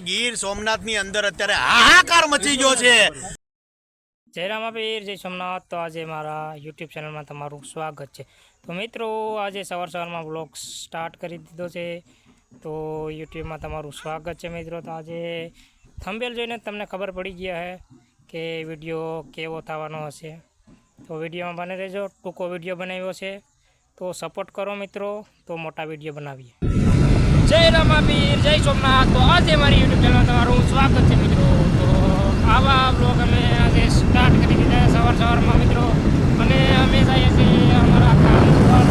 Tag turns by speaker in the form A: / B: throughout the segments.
A: ગીર સોમનાથની અંદર અત્યારે હાહાકાર મચી ગયો છે।
B: જય રામાપીર, જય સોમનાથ। તો આજે મારા યુટ્યુબ ચેનલમાં તમારું સ્વાગત છે। તો મિત્રો, આજે સવારમાં બ્લોગ સ્ટાર્ટ કરી દીધો છે। તો યુટ્યુબમાં તમારું સ્વાગત છે મિત્રો। તો આજે થંબનેલ જોઈને તમને ખબર પડી ગયા હે કે વિડીયો કેવો થવાનો હશે। તો વિડીયોમાં બને રહેજો। ટૂંકો વિડીયો બનાવ્યો છે તો સપોર્ટ કરો મિત્રો, તો મોટા વિડીયો બનાવીએ। જય રામાપીર, જય સોમનાથ। તો આજે મારી યુટ્યુબ ચેનલમાં તમારું સ્વાગત છે મિત્રો। તો આવા બ્લોગ અમે આજે સ્ટાર્ટ કરી દીધા સવારમાં મિત્રો, અને અમે જઈએ છીએ અમારા કામ પર।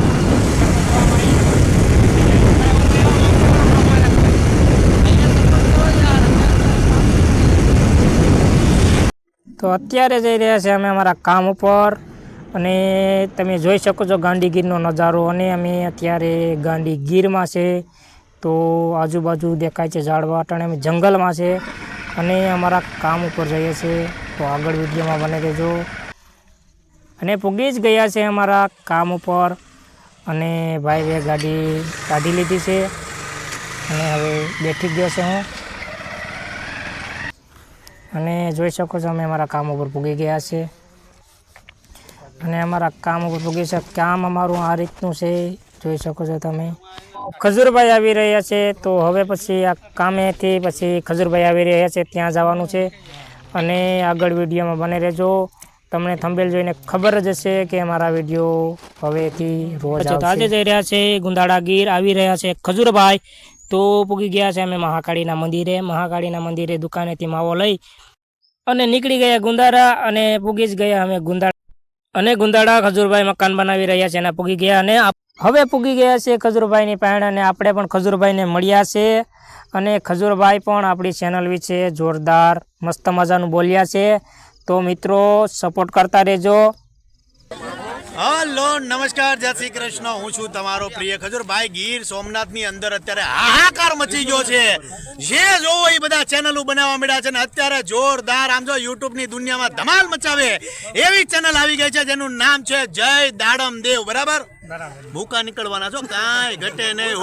B: તો અત્યારે જઈ રહ્યા છે અમે અમારા કામ ઉપર, અને તમે જોઈ શકો છો ગાંધીગીરનો નજારો। અને અમે અત્યારે ગાંધીગીરમાં છે, તો આજુબાજુ દેખાય છે ઝાડવા, અટાણે અમે જંગલમાં છે અને અમારા કામ ઉપર જઈએ છીએ। તો આગળ વિડીયોમાં બને રહેજો। અને પૂગી જ ગયા છે અમારા કામ ઉપર, અને ભાઈએ ગાડી કાઢી લીધી છે અને હવે બેઠી ગયો છે હું। અને જોઈ શકો છો અમે અમારા કામ ઉપર પૂગી ગયા છે, અને અમારા કામ ઉપર પૂગી છે। કામ અમારું આ રીતનું છે, જોઈ શકો છો તમે। ખજૂરભાઈ આવી રહ્યા છે, તો હવે પછી આ કામેથી પછી ખજૂરભાઈ આવી રહ્યા છે, ત્યાં જવાનું છે। અને આગળ વિડીયોમાં બને રહેજો। તમને થંબનેલ જોઈને ખબર જ હશે કે અમારા વિડીયો હવેથી રોજ આવશે। આજે જઈ રહ્યા છે ગુંદાળા ગીર, આવી રહ્યા છે ખજૂરભાઈ। તો પૂગી ગયા છે અમે મહાકાળીના મંદિરે દુકાનેથી માવો લઈ અને નીકળી ગયા ગુંદાળા, અને પૂગી જ ગયા અમે ગુંદાળા ખજૂરભાઈ મકાન બનાવી રહ્યા છે અને પૂગી ગયા, અને હવે પૂગી ગયા છે ખજૂરભાઈની પાસે, અને આપણે પણ ખજૂરભાઈને મળ્યા છે। અને ખજૂરભાઈ પણ આપણી ચેનલ વિશે જોરદાર મસ્ત મજાનું બોલ્યા છે। તો મિત્રો, સપોર્ટ કરતા રહેજો।
A: હલો, નમસ્કાર, જય શ્રી કૃષ્ણ। હું છું તમારો પ્રિય ખજૂરભાઈ। ગીર સોમનાથની અંદર અત્યારે હાહાકાર મચી ગયો છે। જે જોવો એ બધા ચેનલો બનાવવા મળ્યા છે, ને અત્યારે જોરદાર આમ જો યુટ્યુબની દુનિયામાં ધમાલ મચાવે એવી ચેનલ આવી ગઈ છે, જેનું નામ છે જય દાડમ દેવ। બરાબર, ભૂકા નીકળવાના છો, કાંઈ ઘટે નહીં।